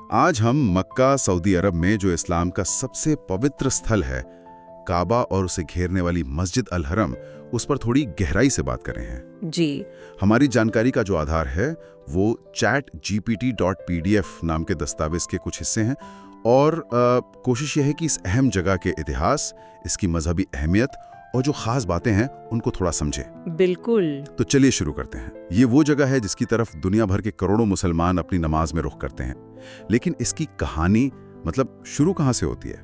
आज हम मक्का सऊदी अरब में जो इस्लाम का सबसे पवित्र स्थल है, काबा और उसे घेरने वाली मस्जिद अल हरम, उस पर थोड़ी गहराई से बात कर रहे हैं। जी। हमारी जानकारी का जो आधार है वो chatgpt.pdf नाम के दस्तावेज के कुछ हिस्से हैं और कोशिश यह है कि इस अहम जगह के इतिहास, इसकी मजहबी अहमियत और जो खास बातें हैं उनको थोड़ा समझें। बिल्कुल। तो चलिए शुरू करते हैं। ये वो जगह है जिसकी तरफ दुनिया भर के करोड़ों मुसलमान अपनी नमाज में रुख करते हैं। लेकिन इसकी कहानी मतलब शुरू कहाँ से होती है?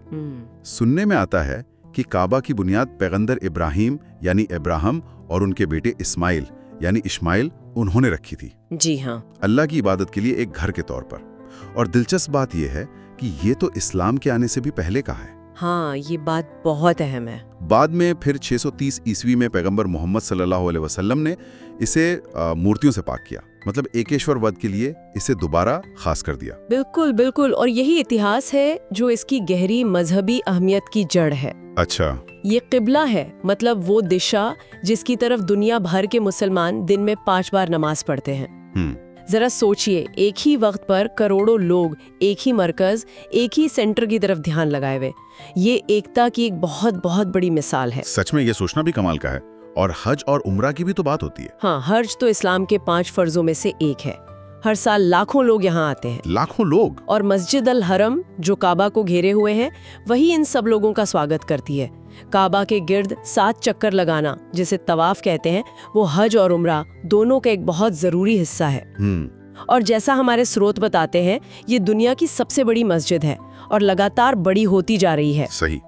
सुनने में आता है कि काबा की बुनियाद पैगंबर इब्राहिम यानी इब्राहिम और उनके बेटे इस्माइल यानी इस्माइल उन्होंने रखी थी। जी हाँ। अल्लाह की इबादत के लिए एक घर के तौर पर। और दिलचस्प बात यह है कि ये तो इस्लाम के आने से भी पहले का है। हाँ, ये बात बहुत अहम है। बाद में फिर 630 ईस्वी में पैगंबर मोहम्मद सल्लल्लाहु अलैहि वसल्लम ने इसे मूर्तियों से पाक किया, मतलब एकेश्वर वध के लिए इसे दोबारा खास कर दिया। बिल्कुल बिल्कुल। और यही इतिहास है जो इसकी गहरी मजहबी अहमियत की जड़ है। अच्छा। ये किबला है, मतलब वो दिशा जिसकी तरफ दुनिया भर के मुसलमान दिन में 5 बार नमाज पढ़ते हैं। जरा सोचिए, एक ही वक्त पर करोड़ों लोग एक ही मरकज, एक ही सेंटर की तरफ ध्यान लगाए हुए। ये एकता की एक बहुत बहुत बड़ी मिसाल है। सच में ये सोचना भी कमाल का है। और हज और उम्रा की भी तो बात होती है। हाँ, हज तो इस्लाम के 5 फर्जों में से एक है। हर साल लाखों लोग यहाँ आते हैं। लाखों लोग? और मस्जिद अल हरम जो काबा को घेरे हुए है, वही इन सब लोगों का स्वागत करती है। काबा के गिर्द 7 चक्कर लगाना, जिसे तवाफ कहते हैं, वो हज और उम्रा दोनों का एक बहुत जरूरी हिस्सा है। और जैसा हमारे स्रोत बताते हैं, ये दुनिया की सबसे बड़ी मस्जिद है और लगातार बड़ी होती जा रही है। सही।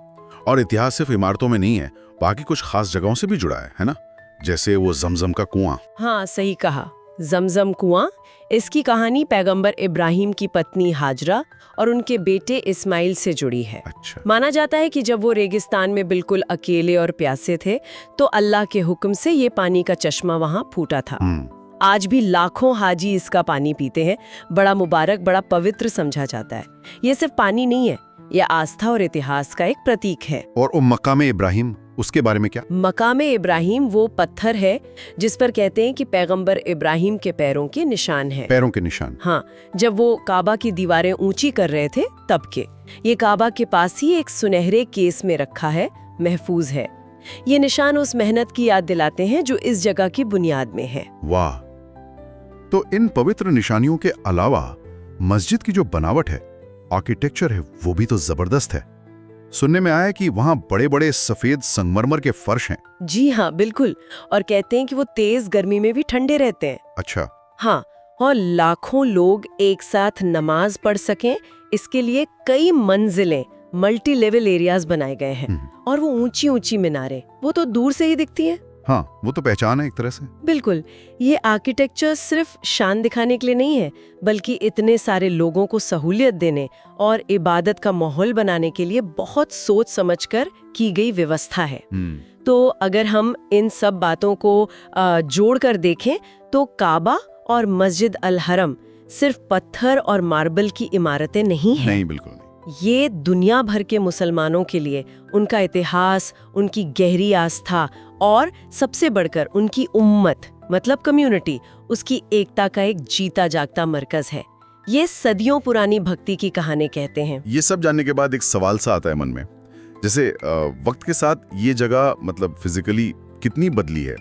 और इतिहास सिर्फ इमारतों में नहीं है, बाकी कुछ खास जगहों से भी जुड़ा है ना? जैसे वो जमजम का कुआं। हाँ, सही कहा। जमजम कुआं, इसकी कहानी पैगंबर इब्राहिम की पत्नी हाजरा और उनके बेटे इस्माइल से जुड़ी है। अच्छा। माना जाता है कि जब वो रेगिस्तान में बिल्कुल अकेले और प्यासे थे, तो अल्लाह के हुक्म से ये पानी का चश्मा वहां फूटा था। आज भी लाखों हाजी इसका पानी पीते हैं। बड़ा मुबारक, बड़ा पवित्र समझा जाता है। ये सिर्फ पानी नहीं है, ये आस्था और इतिहास का एक प्रतीक है। और मकाम इब्राहिम, उसके बारे में क्या? मकाम इब्राहिम वो पत्थर है जिस पर कहते हैं कि पैगंबर इब्राहिम के पैरों के निशान है। पैरों के निशान? हाँ, जब वो काबा की दीवारें ऊंची कर रहे थे तब के। ये काबा के पास ही एक सुनहरे केस में रखा है, महफूज है। ये निशान उस मेहनत की याद दिलाते हैं जो इस जगह की बुनियाद में है। वाह। तो इन पवित्र निशानियों के अलावा मस्जिद की जो बनावट है, आर्किटेक्चर है, वो भी तो जबरदस्त है। सुनने में आया कि वहाँ बड़े बड़े सफेद संगमरमर के फर्श हैं। जी हाँ, बिल्कुल। और कहते हैं कि वो तेज गर्मी में भी ठंडे रहते हैं। अच्छा। हाँ, और लाखों लोग एक साथ नमाज पढ़ सकें, इसके लिए कई मंजिलें, मल्टी लेवल एरियाज बनाए गए हैं। और वो ऊंची ऊंची मीनारें, वो तो दूर से ही दिखती हैं। हाँ, वो तो पहचान है एक तरह से। बिल्कुल। ये आर्किटेक्चर सिर्फ शान दिखाने के लिए नहीं है, बल्कि इतने सारे लोगों को सहूलियत देने और इबादत का माहौल बनाने के लिए बहुत सोच समझकर की गई व्यवस्था है। तो अगर हम इन सब बातों को जोड़कर देखें तो काबा और मस्जिद अल हरम सिर्फ पत्थर और मार्बल की इमारतें नहीं हैं। नहीं, बिल्कुल नहीं। ये दुनिया भर के मुसलमानों के लिए उनका इतिहास, उनकी गहरी आस्था और सबसे बढ़कर उनकी उम्मत मतलब कम्युनिटी, उसकी एकता का एक जीता जागता मरकज है। ये सदियों पुरानी भक्ति की कहानी कहते हैं। ये सब जानने के बाद एक सवाल सा आता है मन में, जैसे वक्त के साथ ये जगह मतलब फिजिकली कितनी बदली है?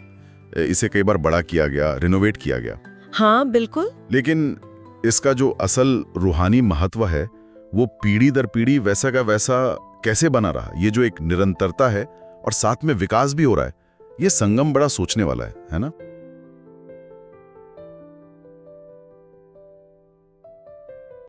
इसे कई बार बड़ा किया गया, रिनोवेट किया गया। हाँ, बिल्कुल। लेकिन इसका जो असल रूहानी महत्व है वो पीढ़ी दर पीढ़ी वैसा का वैसा कैसे बना रहा? ये जो एक निरंतरता है और साथ में विकास भी हो रहा है, ये संगम बड़ा सोचने वाला है ना?